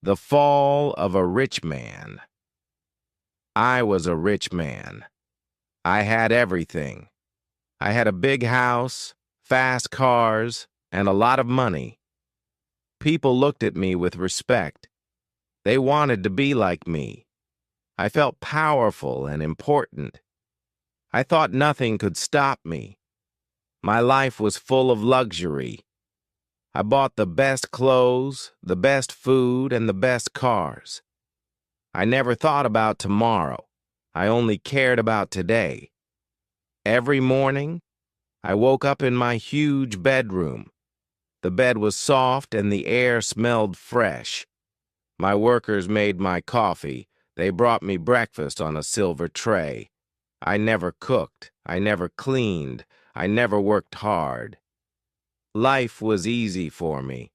The Fall of a Rich Man. I was a rich man. I had everything. I had a big house, fast cars, and a lot of money. People looked at me with respect. They wanted to be like me. I felt powerful and important. I thought nothing could stop me. My life was full of luxury. I bought the best clothes, the best food, and the best cars. I never thought about tomorrow. I only cared about today. Every morning, I woke up in my huge bedroom. The bed was soft and the air smelled fresh. My workers made my coffee. They brought me breakfast on a silver tray. I never cooked. I never cleaned. I never worked hard. Life was easy for me.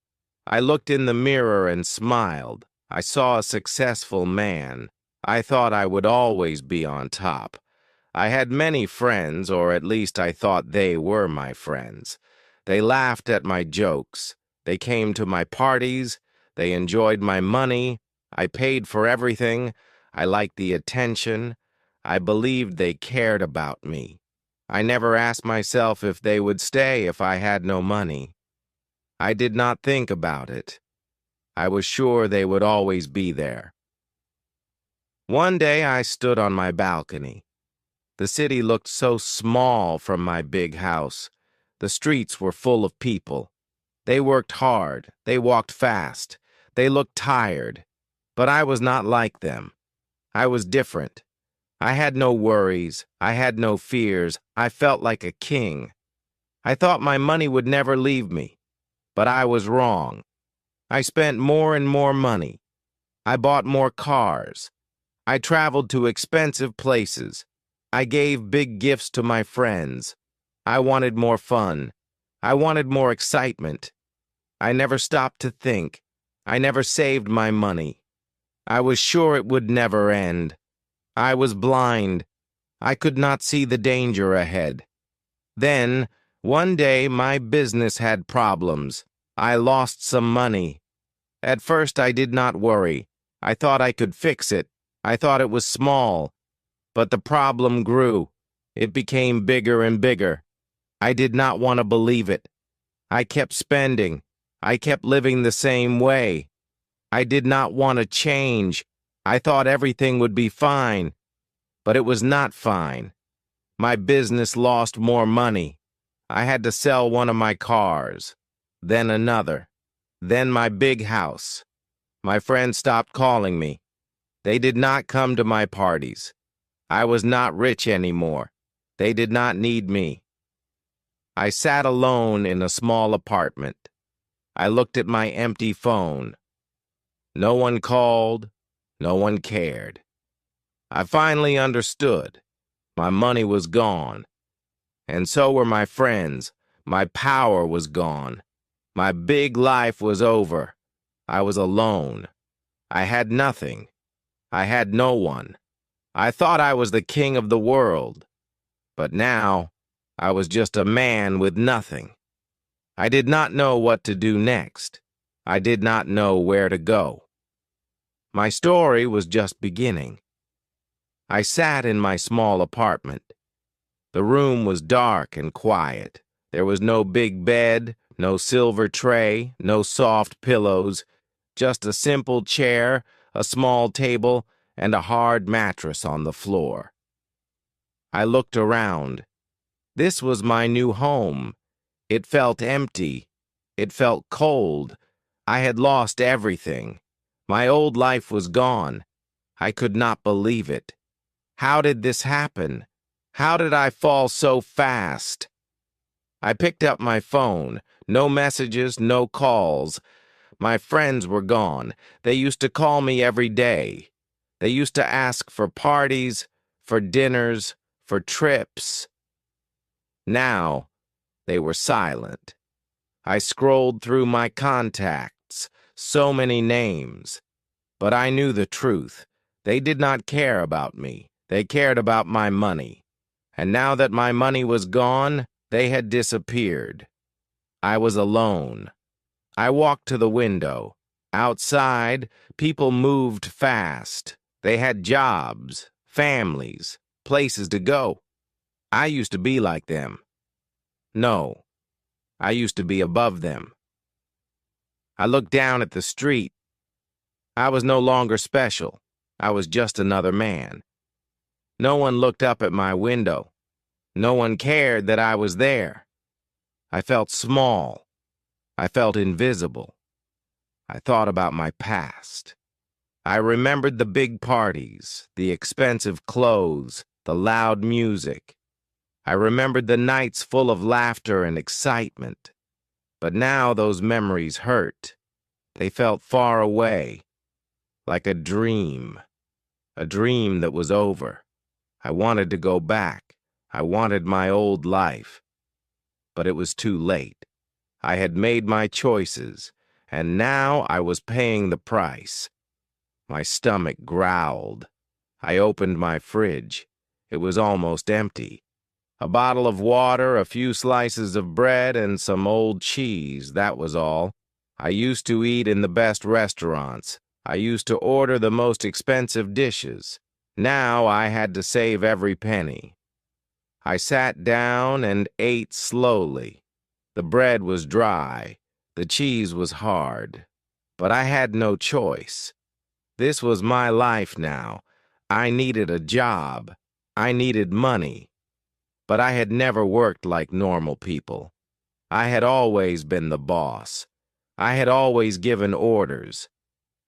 I looked in the mirror and smiled. I saw a successful man. I thought I would always be on top. I had many friends, or at least I thought they were my friends. They laughed at my jokes. They came to my parties. They enjoyed my money. I paid for everything. I liked the attention. I believed they cared about me. I never asked myself if they would stay if I had no money. I did not think about it. I was sure they would always be there. One day I stood on my balcony. The city looked so small from my big house. The streets were full of people. They worked hard. They walked fast. They looked tired. But I was not like them. I was different. I had no worries. I had no fears. I felt like a king. I thought my money would never leave me. But I was wrong. I spent more and more money. I bought more cars. I traveled to expensive places. I gave big gifts to my friends. I wanted more fun. I wanted more excitement. I never stopped to think. I never saved my money. I was sure it would never end. I was blind. I could not see the danger ahead. Then, one day, my business had problems. I lost some money. At first, I did not worry. I thought I could fix it. I thought it was small. But the problem grew. It became bigger and bigger. I did not want to believe it. I kept spending. I kept living the same way. I did not want to change. I thought everything would be fine. But it was not fine. My business lost more money. I had to sell one of my cars. Then another. Then my big house. My friends stopped calling me. They did not come to my parties. I was not rich anymore. They did not need me. I sat alone in a small apartment. I looked at my empty phone. No one called. No one cared. I finally understood. My money was gone. And so were my friends. My power was gone. My big life was over. I was alone. I had nothing. I had no one. I thought I was the king of the world. But now, I was just a man with nothing. I did not know what to do next. I did not know where to go. My story was just beginning. I sat in my small apartment. The room was dark and quiet. There was no big bed, no silver tray, no soft pillows, just a simple chair, a small table, and a hard mattress on the floor. I looked around. This was my new home. It felt empty. It felt cold. I had lost everything. My old life was gone. I could not believe it. How did this happen? How did I fall so fast? I picked up my phone. No messages, no calls. My friends were gone. They used to call me every day. They used to ask for parties, for dinners, for trips. Now, they were silent. I scrolled through my contacts, so many names. But I knew the truth. They did not care about me. They cared about my money. And now that my money was gone, they had disappeared. I was alone. I walked to the window. Outside, people moved fast. They had jobs, families, places to go. I used to be like them. No, I used to be above them. I looked down at the street. I was no longer special. I was just another man. No one looked up at my window. No one cared that I was there. I felt small. I felt invisible. I thought about my past. I remembered the big parties, the expensive clothes, the loud music. I remembered the nights full of laughter and excitement. But now those memories hurt. They felt far away, like a dream that was over. I wanted to go back. I wanted my old life. But it was too late. I had made my choices, and now I was paying the price. My stomach growled. I opened my fridge. It was almost empty. A bottle of water, a few slices of bread, and some old cheese, that was all. I used to eat in the best restaurants. I used to order the most expensive dishes. Now I had to save every penny. I sat down and ate slowly. The bread was dry. The cheese was hard. But I had no choice. This was my life now. I needed a job. I needed money. But I had never worked like normal people. I had always been the boss. I had always given orders.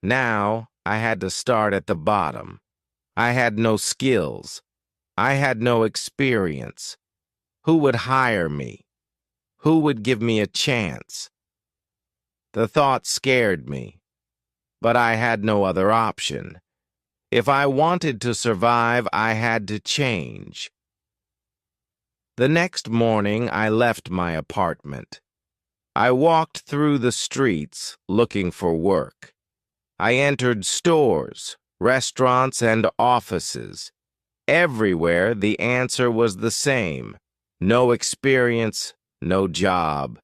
Now I had to start at the bottom. I had no skills. I had no experience. Who would hire me? Who would give me a chance? The thought scared me, but I had no other option. If I wanted to survive, I had to change. The next morning, I left my apartment. I walked through the streets looking for work. I entered stores, restaurants, and offices. Everywhere, the answer was the same. No experience, no job.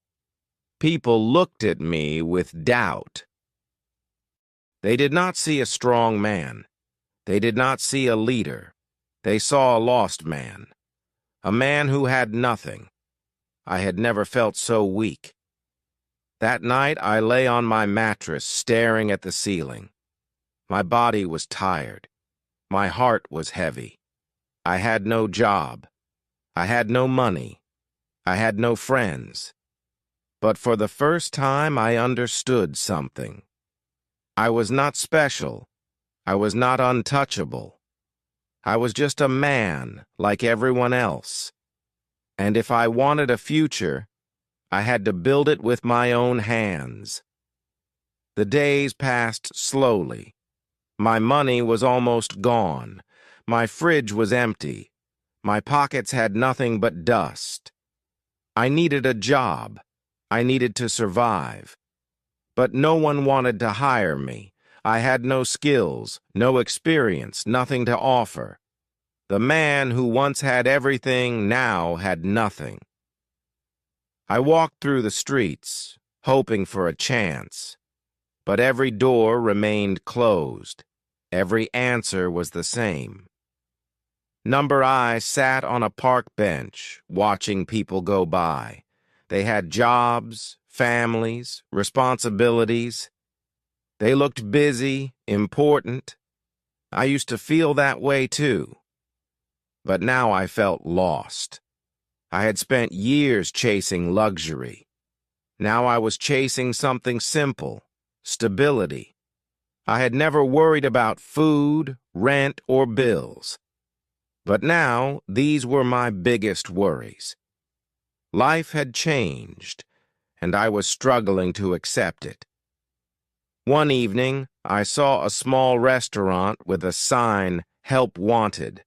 People looked at me with doubt. They did not see a strong man. They did not see a leader. They saw a lost man. A man who had nothing. I had never felt so weak. That night, I lay on my mattress, staring at the ceiling. My body was tired. My heart was heavy. I had no job. I had no money. I had no friends. But for the first time, I understood something. I was not special. I was not untouchable. I was just a man like everyone else. And if I wanted a future, I had to build it with my own hands. The days passed slowly. My money was almost gone. My fridge was empty. My pockets had nothing but dust. I needed a job. I needed to survive. But no one wanted to hire me. I had no skills, no experience, nothing to offer. The man who once had everything now had nothing. I walked through the streets, hoping for a chance. But every door remained closed. Every answer was the same. Number I sat on a park bench, watching people go by. They had jobs, families, responsibilities. They looked busy, important. I used to feel that way too. But now I felt lost. I had spent years chasing luxury. Now I was chasing something simple, stability. I had never worried about food, rent, or bills. But now these were my biggest worries. Life had changed, and I was struggling to accept it. One evening, I saw a small restaurant with a sign, "Help Wanted."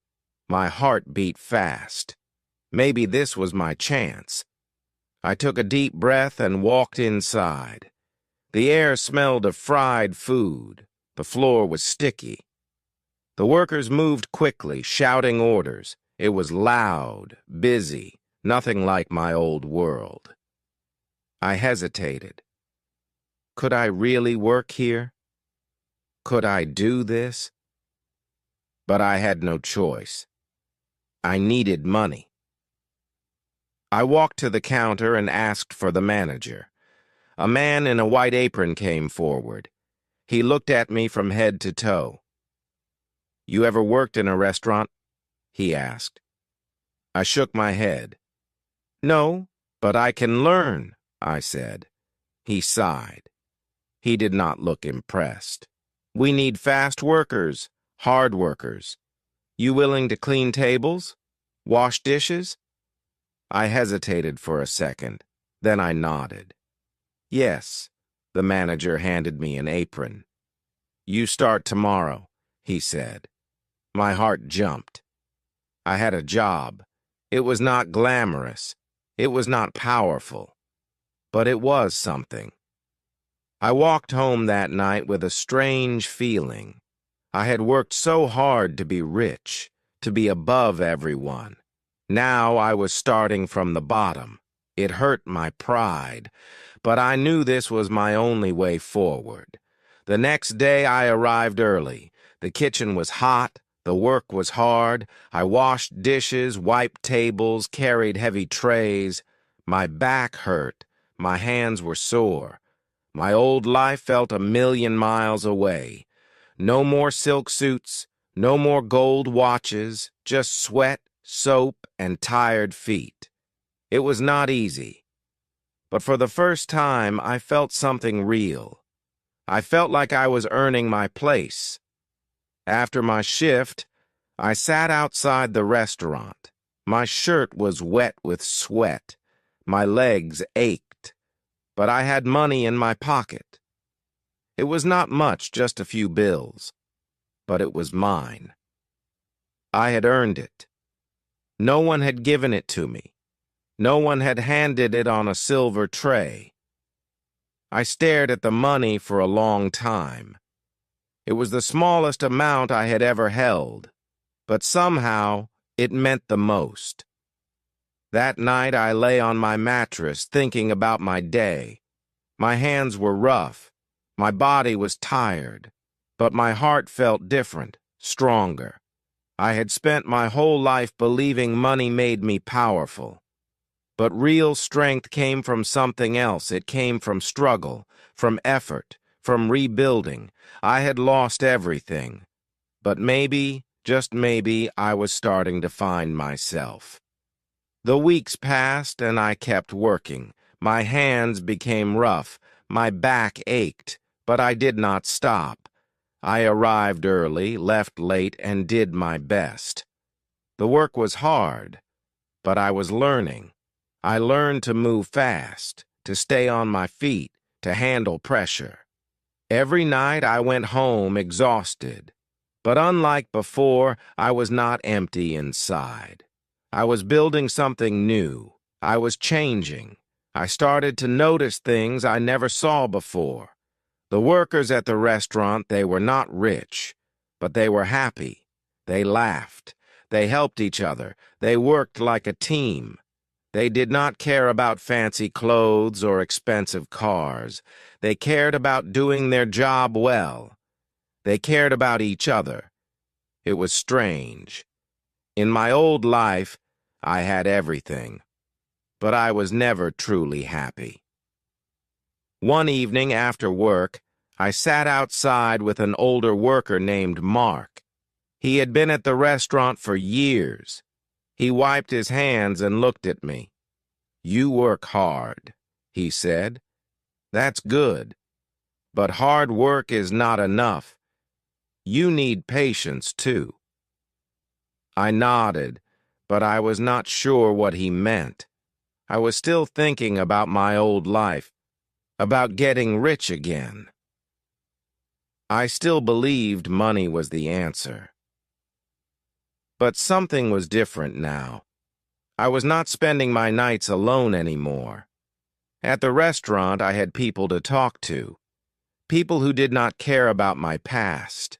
My heart beat fast. Maybe this was my chance. I took a deep breath and walked inside. The air smelled of fried food. The floor was sticky. The workers moved quickly, shouting orders. It was loud, busy, nothing like my old world. I hesitated. Could I really work here? Could I do this? But I had no choice. I needed money. I walked to the counter and asked for the manager. A man in a white apron came forward. He looked at me from head to toe. "You ever worked in a restaurant?" he asked. I shook my head. "No, but I can learn," I said. He sighed. He did not look impressed. "We need fast workers, hard workers. You willing to clean tables? Wash dishes?" I hesitated for a second. Then I nodded. "Yes." The manager handed me an apron. "You start tomorrow," he said. My heart jumped. I had a job. It was not glamorous. It was not powerful. But it was something. I walked home that night with a strange feeling. I had worked so hard to be rich, to be above everyone. Now I was starting from the bottom. It hurt my pride, but I knew this was my only way forward. The next day I arrived early. The kitchen was hot. The work was hard. I washed dishes, wiped tables, carried heavy trays. My back hurt. My hands were sore. My old life felt 1,000,000 miles away. No more silk suits, no more gold watches, just sweat, soap, and tired feet. It was not easy. But for the first time, I felt something real. I felt like I was earning my place. After my shift, I sat outside the restaurant. My shirt was wet with sweat. My legs ached. But I had money in my pocket. It was not much, just a few bills. But it was mine. I had earned it. No one had given it to me. No one had handed it on a silver tray. I stared at the money for a long time. It was the smallest amount I had ever held, but somehow it meant the most. That night I lay on my mattress thinking about my day. My hands were rough. My body was tired, but my heart felt different, stronger. I had spent my whole life believing money made me powerful. But real strength came from something else. It came from struggle, from effort, from rebuilding. I had lost everything. But maybe, just maybe, I was starting to find myself. The weeks passed and I kept working. My hands became rough. My back ached, but I did not stop. I arrived early, left late, and did my best. The work was hard, but I was learning. I learned to move fast, to stay on my feet, to handle pressure. Every night I went home exhausted. But unlike before, I was not empty inside. I was building something new. I was changing. I started to notice things I never saw before. The workers at the restaurant, they were not rich, but they were happy. They laughed. They helped each other. They worked like a team. They did not care about fancy clothes or expensive cars. They cared about doing their job well. They cared about each other. It was strange. In my old life, I had everything, but I was never truly happy. One evening after work, I sat outside with an older worker named Mark. He had been at the restaurant for years. He wiped his hands and looked at me. "You work hard," he said. "That's good. But hard work is not enough. You need patience, too." I nodded, but I was not sure what he meant. I was still thinking about my old life, about getting rich again. I still believed money was the answer. But something was different now. I was not spending my nights alone anymore. At the restaurant, I had people to talk to, people who did not care about my past.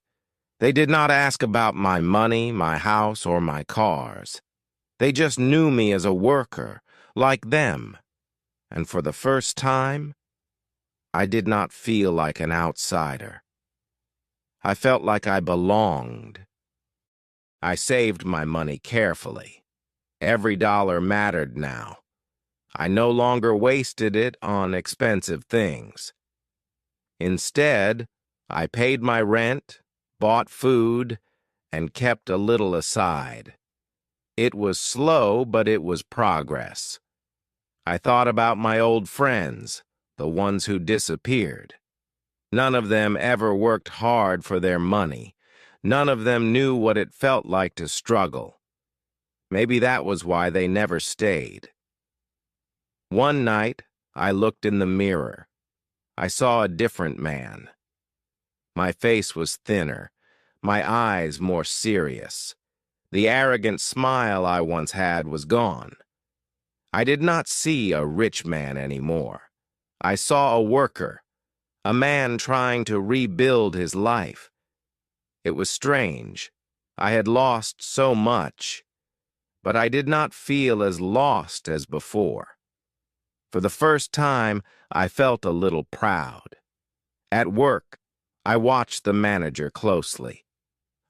They did not ask about my money, my house, or my cars. They just knew me as a worker, like them. And for the first time, I did not feel like an outsider. I felt like I belonged. I saved my money carefully. Every dollar mattered now. I no longer wasted it on expensive things. Instead, I paid my rent, bought food, and kept a little aside. It was slow, but it was progress. I thought about my old friends, the ones who disappeared. None of them ever worked hard for their money. None of them knew what it felt like to struggle. Maybe that was why they never stayed. One night, I looked in the mirror. I saw a different man. My face was thinner, my eyes more serious. The arrogant smile I once had was gone. I did not see a rich man anymore. I saw a worker, a man trying to rebuild his life. It was strange. I had lost so much, but I did not feel as lost as before. For the first time, I felt a little proud. At work, I watched the manager closely.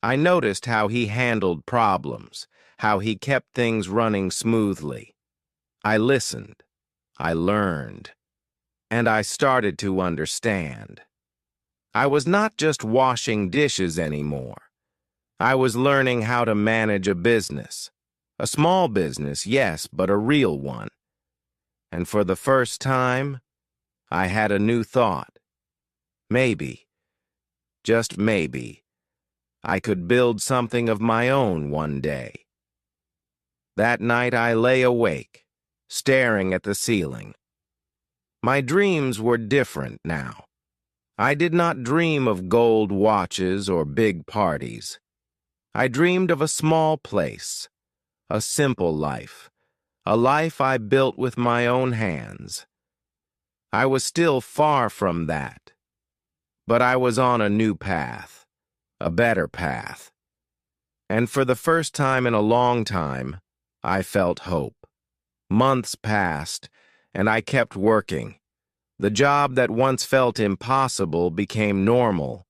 I noticed how he handled problems, how he kept things running smoothly. I listened, I learned, and I started to understand. I was not just washing dishes anymore. I was learning how to manage a business. A small business, yes, but a real one. And for the first time, I had a new thought. Maybe, just maybe, I could build something of my own one day. That night I lay awake, staring at the ceiling. My dreams were different now. I did not dream of gold watches or big parties. I dreamed of a small place, a simple life, a life I built with my own hands. I was still far from that, but I was on a new path, a better path. And for the first time in a long time, I felt hope. Months passed, and I kept working. The job that once felt impossible became normal.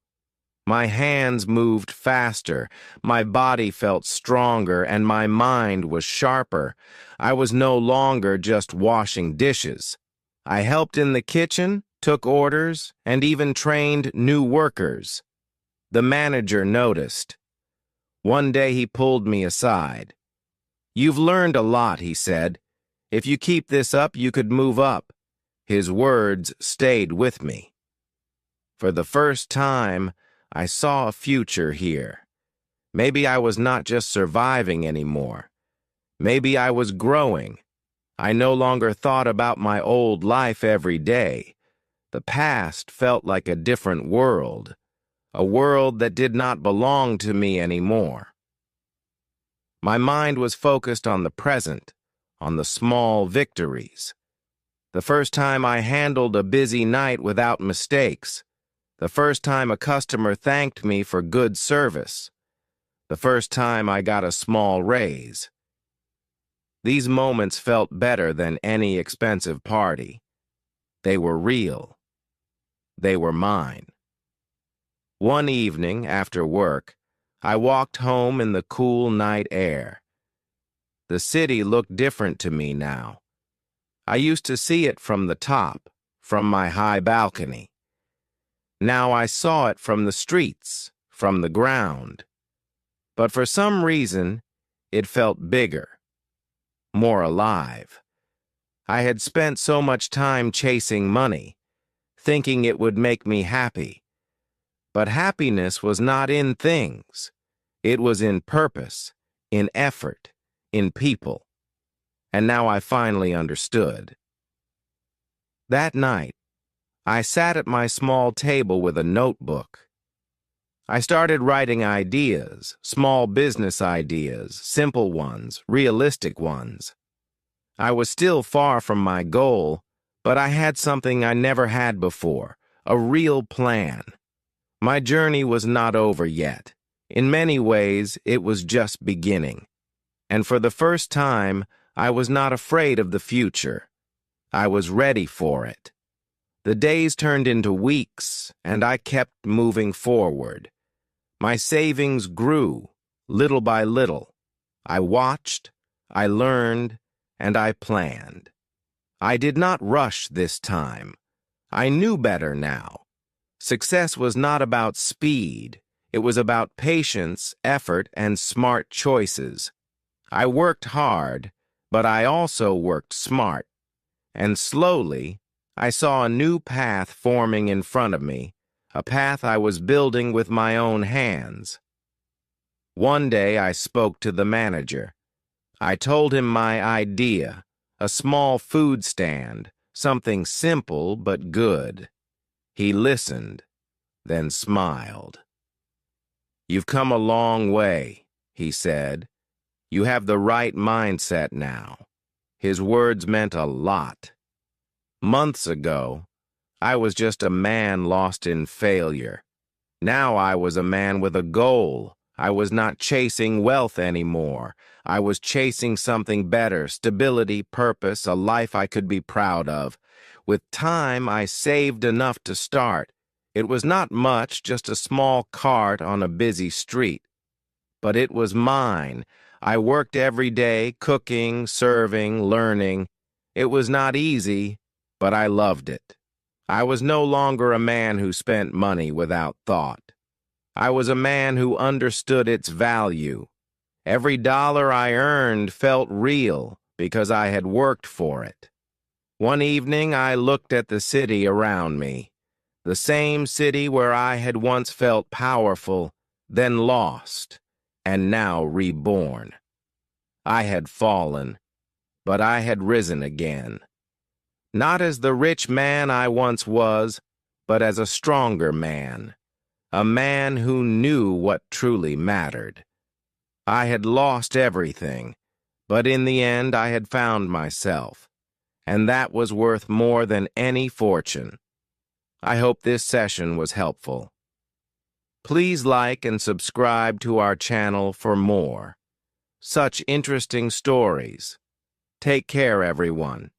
My hands moved faster, my body felt stronger, and my mind was sharper. I was no longer just washing dishes. I helped in the kitchen, took orders, and even trained new workers. The manager noticed. One day he pulled me aside. "You've learned a lot," he said. "If you keep this up, you could move up." His words stayed with me. For the first time, I saw a future here. Maybe I was not just surviving anymore. Maybe I was growing. I no longer thought about my old life every day. The past felt like a different world, a world that did not belong to me anymore. My mind was focused on the present, on the small victories. The first time I handled a busy night without mistakes. The first time a customer thanked me for good service. The first time I got a small raise. These moments felt better than any expensive party. They were real. They were mine. One evening, after work, I walked home in the cool night air. The city looked different to me now. I used to see it from the top, from my high balcony. Now I saw it from the streets, from the ground. But for some reason, it felt bigger, more alive. I had spent so much time chasing money, thinking it would make me happy. But happiness was not in things. It was in purpose, in effort, in people. And now I finally understood. That night, I sat at my small table with a notebook. I started writing ideas, small business ideas, simple ones, realistic ones. I was still far from my goal, but I had something I never had before, a real plan. My journey was not over yet. In many ways, it was just beginning. And for the first time, I was not afraid of the future. I was ready for it. The days turned into weeks, and I kept moving forward. My savings grew, little by little. I watched, I learned, and I planned. I did not rush this time. I knew better now. Success was not about speed. It was about patience, effort, and smart choices. I worked hard, but I also worked smart. And slowly, I saw a new path forming in front of me, a path I was building with my own hands. One day I spoke to the manager. I told him my idea, a small food stand, something simple but good. He listened, then smiled. "You've come a long way," he said. "You have the right mindset now." His words meant a lot. Months ago, I was just a man lost in failure. Now I was a man with a goal. I was not chasing wealth anymore. I was chasing something better, stability, purpose, a life I could be proud of. With time, I saved enough to start. It was not much, just a small cart on a busy street. But it was mine. I worked every day, cooking, serving, learning. It was not easy, but I loved it. I was no longer a man who spent money without thought. I was a man who understood its value. Every dollar I earned felt real because I had worked for it. One evening I looked at the city around me, the same city where I had once felt powerful, then lost, and now reborn. I had fallen, but I had risen again. Not as the rich man I once was, but as a stronger man, a man who knew what truly mattered. I had lost everything, but in the end I had found myself, and that was worth more than any fortune. I hope this session was helpful. Please like and subscribe to our channel for more such interesting stories. Take care, everyone.